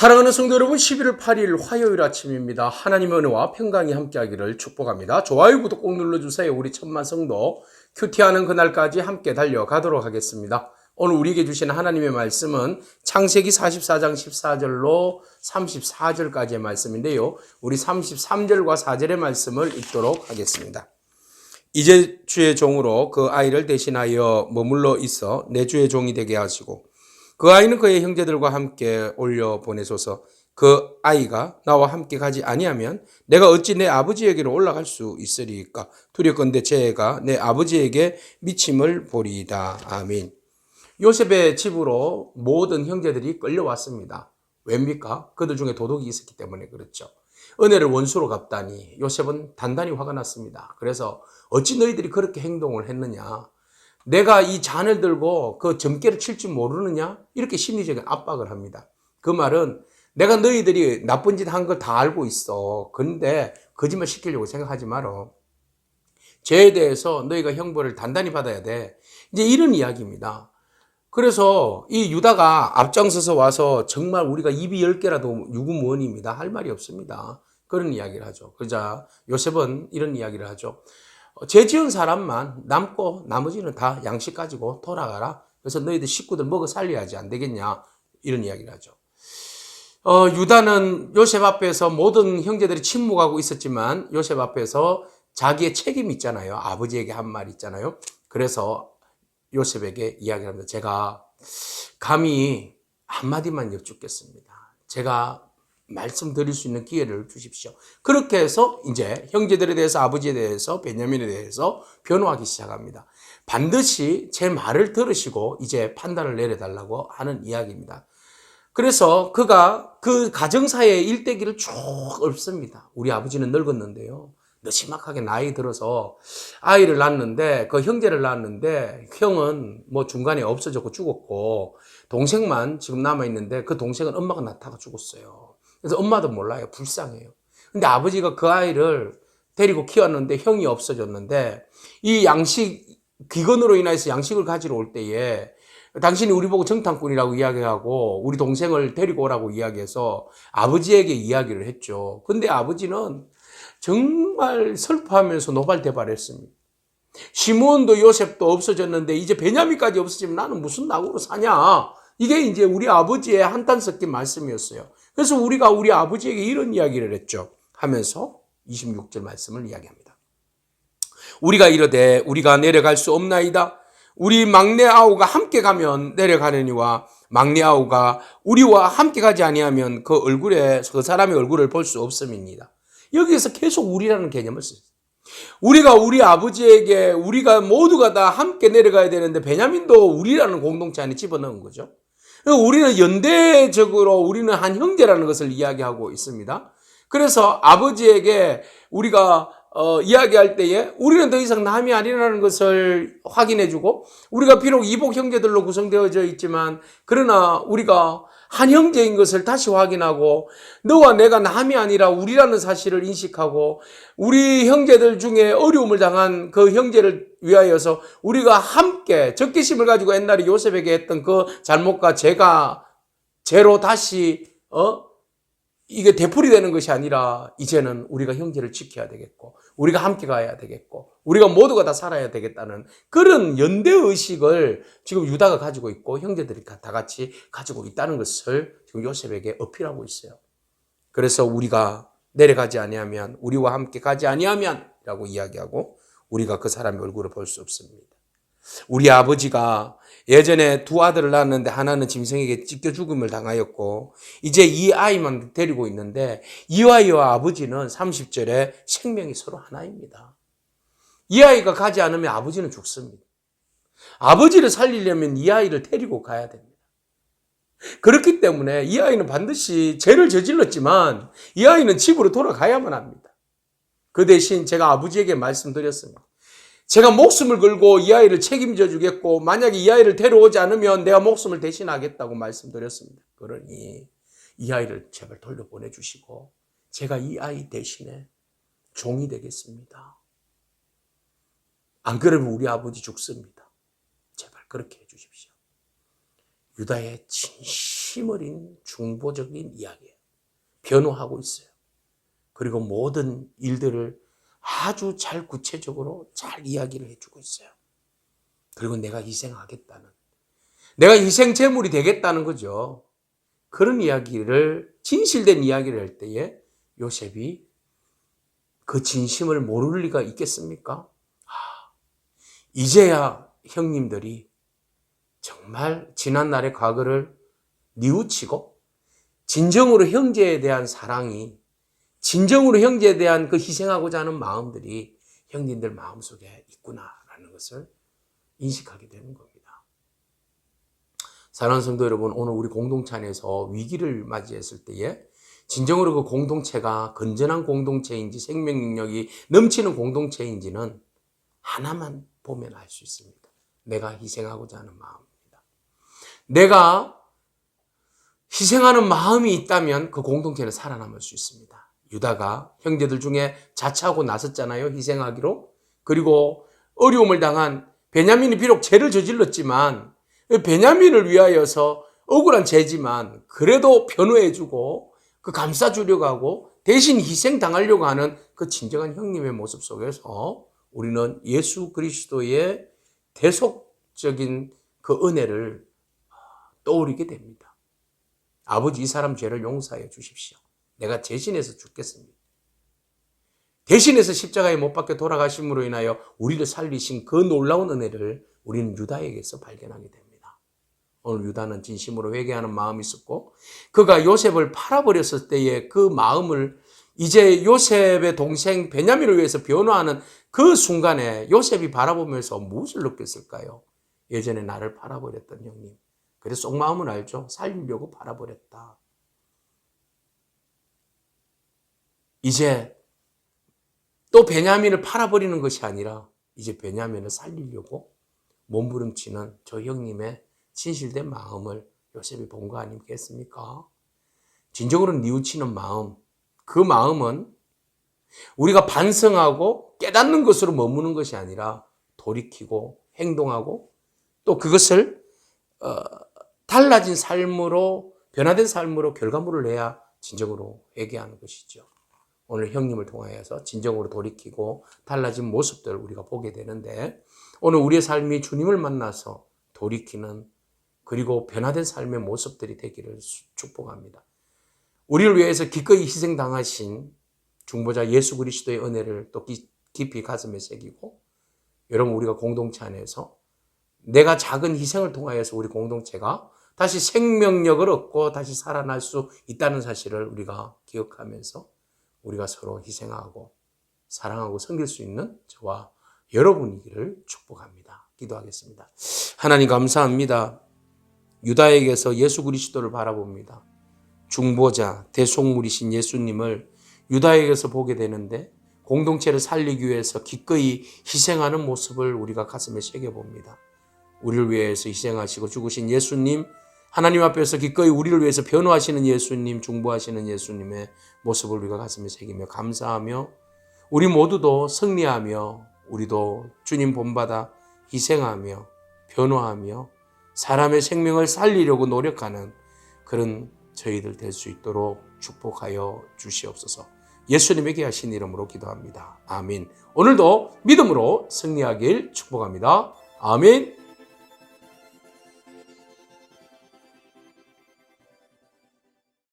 사랑하는 성도 여러분, 11월 8일 화요일 아침입니다. 하나님의 은혜와 평강이 함께하기를 축복합니다. 좋아요, 구독 꼭 눌러주세요. 우리 천만 성도 큐티하는 그날까지 함께 달려가도록 하겠습니다. 오늘 우리에게 주신 하나님의 말씀은 창세기 44장 14절로 34절까지의 말씀인데요. 우리 33절과 4절의 말씀을 읽도록 하겠습니다. 이제 주의 종으로 그 아이를 대신하여 머물러 있어 내 주의 종이 되게 하시고 그 아이는 그의 형제들과 함께 올려 보내소서. 그 아이가 나와 함께 가지 아니하면 내가 어찌 내 아버지에게로 올라갈 수 있으리까? 두렵건대 제 애가 내 아버지에게 미침을 보리이다. 아멘. 요셉의 집으로 모든 형제들이 끌려왔습니다. 왜입니까? 그들 중에 도둑이 있었기 때문에 그렇죠. 은혜를 원수로 갚다니 요셉은 단단히 화가 났습니다. 그래서 어찌 너희들이 그렇게 행동을 했느냐? 내가 이 잔을 들고 그 점괘를 칠 줄 모르느냐? 이렇게 심리적인 압박을 합니다. 그 말은 내가 너희들이 나쁜 짓 한 걸 다 알고 있어. 그런데 거짓말 시키려고 생각하지 마라. 죄에 대해서 너희가 형벌을 단단히 받아야 돼. 이제 이런 이야기입니다. 그래서 이 유다가 앞장서서 와서 정말 우리가 입이 10개라도 유구무원입니다. 할 말이 없습니다. 그런 이야기를 하죠. 그러자 요셉은 이런 이야기를 하죠. 죄 지은 사람만 남고 나머지는 다 양식 가지고 돌아가라. 그래서 너희들 식구들 먹어 살려야지 안 되겠냐. 이런 이야기를 하죠. 유다는 요셉 앞에서 모든 형제들이 침묵하고 있었지만 요셉 앞에서 자기의 책임이 있잖아요. 아버지에게 한 말 있잖아요. 그래서 요셉에게 이야기를 합니다. 제가 감히 한마디만 여쭙겠습니다. 제가 말씀드릴 수 있는 기회를 주십시오. 그렇게 해서 이제 형제들에 대해서 아버지에 대해서 베냐민에 대해서 변호하기 시작합니다. 반드시 제 말을 들으시고 이제 판단을 내려달라고 하는 이야기입니다. 그래서 그가 그 가정사의 일대기를 쭉 읊습니다. 우리 아버지는 늙었는데요. 너지막하게 나이 들어서 아이를 낳았는데 그 형제를 낳았는데 형은 뭐 중간에 없어졌고 죽었고 동생만 지금 남아있는데 그 동생은 엄마가 낳다가 죽었어요. 그래서 엄마도 몰라요. 불쌍해요. 근데 아버지가 그 아이를 데리고 키웠는데 형이 없어졌는데 이 기근으로 인해서 양식을 가지러 올 때에 당신이 우리 보고 정탐꾼이라고 이야기하고 우리 동생을 데리고 오라고 이야기해서 아버지에게 이야기를 했죠. 근데 아버지는 정말 슬퍼하면서 노발대발했습니다. 시므온도 요셉도 없어졌는데 이제 베냐민까지 없어지면 나는 무슨 낙으로 사냐. 이게 이제 우리 아버지의 한탄 섞인 말씀이었어요. 그래서 우리가 우리 아버지에게 이런 이야기를 했죠. 하면서 26절 말씀을 이야기합니다. 우리가 이르되 우리가 내려갈 수 없나이다. 우리 막내 아우가 함께 가면 내려가려니와 막내 아우가 우리와 함께 가지 아니하면 그 사람의 얼굴을 볼 수 없음입니다. 여기에서 계속 우리라는 개념을 써요. 우리가 우리 아버지에게 우리가 모두가 다 함께 내려가야 되는데 베냐민도 우리라는 공동체 안에 집어넣은 거죠. 우리는 연대적으로 우리는 한 형제라는 것을 이야기하고 있습니다. 그래서 아버지에게 우리가 이야기할 때에 우리는 더 이상 남이 아니라는 것을 확인해주고 우리가 비록 이복 형제들로 구성되어져 있지만 그러나 우리가 한 형제인 것을 다시 확인하고 너와 내가 남이 아니라 우리라는 사실을 인식하고 우리 형제들 중에 어려움을 당한 그 형제를 위하여서 우리가 함께 적개심을 가지고 옛날에 요셉에게 했던 그 잘못과 죄로 다시 이게 되풀이되는 것이 아니라 이제는 우리가 형제를 지켜야 되겠고 우리가 함께 가야 되겠고 우리가 모두가 다 살아야 되겠다는 그런 연대의식을 지금 유다가 가지고 있고 형제들이 다 같이 가지고 있다는 것을 지금 요셉에게 어필하고 있어요. 그래서 우리가 내려가지 아니하면 우리와 함께 가지 아니하면 라고 이야기하고 우리가 그 사람의 얼굴을 볼 수 없습니다. 우리 아버지가 예전에 두 아들을 낳았는데 하나는 짐승에게 찢겨 죽음을 당하였고 이제 이 아이만 데리고 있는데 이 아이와 아버지는 30절에 생명이 서로 하나입니다. 이 아이가 가지 않으면 아버지는 죽습니다. 아버지를 살리려면 이 아이를 데리고 가야 됩니다. 그렇기 때문에 이 아이는 반드시 죄를 저질렀지만 이 아이는 집으로 돌아가야만 합니다. 그 대신 제가 아버지에게 말씀드렸습니다. 제가 목숨을 걸고 이 아이를 책임져 주겠고 만약에 이 아이를 데려오지 않으면 내가 목숨을 대신하겠다고 말씀드렸습니다. 그러니 이 아이를 제발 돌려보내 주시고 제가 이 아이 대신에 종이 되겠습니다. 안 그러면 우리 아버지 죽습니다. 제발 그렇게 해 주십시오. 유다의 진심 힘어린 중보적인 이야기예요. 변호하고 있어요. 그리고 모든 일들을 아주 잘 구체적으로 잘 이야기를 해주고 있어요. 그리고 내가 희생하겠다는, 내가 희생 제물이 되겠다는 거죠. 그런 이야기를, 진실된 이야기를 할 때에 요셉이 그 진심을 모를 리가 있겠습니까? 이제야 형님들이 정말 지난날의 과거를 뉘우치고 진정으로 형제에 대한 사랑이, 진정으로 형제에 대한 그 희생하고자 하는 마음들이 형님들 마음속에 있구나라는 것을 인식하게 되는 겁니다. 사랑하는 성도 여러분, 오늘 우리 공동체 안에서 위기를 맞이했을 때에 진정으로 그 공동체가 건전한 공동체인지 생명 능력이 넘치는 공동체인지는 하나만 보면 알 수 있습니다. 내가 희생하고자 하는 마음입니다. 내가 희생하는 마음이 있다면 그 공동체는 살아남을 수 있습니다. 유다가 형제들 중에 자처하고 나섰잖아요. 희생하기로. 그리고 어려움을 당한 베냐민이 비록 죄를 저질렀지만 베냐민을 위하여서 억울한 죄지만 그래도 변호해주고 그 감싸주려고 하고 대신 희생당하려고 하는 그 진정한 형님의 모습 속에서 우리는 예수 그리스도의 대속적인 그 은혜를 떠올리게 됩니다. 아버지, 이 사람 죄를 용서해 주십시오. 내가 대신해서 죽겠습니다. 대신해서 십자가에 못 박혀 돌아가심으로 인하여 우리를 살리신 그 놀라운 은혜를 우리는 유다에게서 발견하게 됩니다. 오늘 유다는 진심으로 회개하는 마음이 있었고 그가 요셉을 팔아버렸을 때의 그 마음을 이제 요셉의 동생 베냐민을 위해서 변호하는 그 순간에 요셉이 바라보면서 무엇을 느꼈을까요? 예전에 나를 팔아버렸던 형님. 그래서 속마음은 알죠. 살리려고 팔아버렸다. 이제 또 베냐민을 팔아버리는 것이 아니라 이제 베냐민을 살리려고 몸부림치는 저 형님의 진실된 마음을 요셉이 본 거 아니겠습니까? 진정으로 뉘우치는 마음, 그 마음은 우리가 반성하고 깨닫는 것으로 머무는 것이 아니라 돌이키고 행동하고 또 그것을 달라진 삶으로, 변화된 삶으로 결과물을 내야 진정으로 회개하는 것이죠. 오늘 형님을 통하여서 진정으로 돌이키고 달라진 모습들을 우리가 보게 되는데 오늘 우리의 삶이 주님을 만나서 돌이키는 그리고 변화된 삶의 모습들이 되기를 축복합니다. 우리를 위해서 기꺼이 희생당하신 중보자 예수 그리스도의 은혜를 또 깊이 가슴에 새기고 여러분 우리가 공동체 안에서 내가 작은 희생을 통하여서 우리 공동체가 다시 생명력을 얻고 다시 살아날 수 있다는 사실을 우리가 기억하면서 우리가 서로 희생하고 사랑하고 섬길 수 있는 저와 여러분이기를 축복합니다. 기도하겠습니다. 하나님 감사합니다. 유다에게서 예수 그리스도를 바라봅니다. 중보자, 대속물이신 예수님을 유다에게서 보게 되는데 공동체를 살리기 위해서 기꺼이 희생하는 모습을 우리가 가슴에 새겨봅니다. 우리를 위해서 희생하시고 죽으신 예수님, 하나님 앞에서 기꺼이 우리를 위해서 변호하시는 예수님, 중보하시는 예수님의 모습을 우리가 가슴에 새기며 감사하며 우리 모두도 승리하며 우리도 주님 본받아 희생하며 변호하며 사람의 생명을 살리려고 노력하는 그런 저희들 될 수 있도록 축복하여 주시옵소서. 예수님에게 하신 이름으로 기도합니다. 아멘. 오늘도 믿음으로 승리하길 축복합니다. 아멘.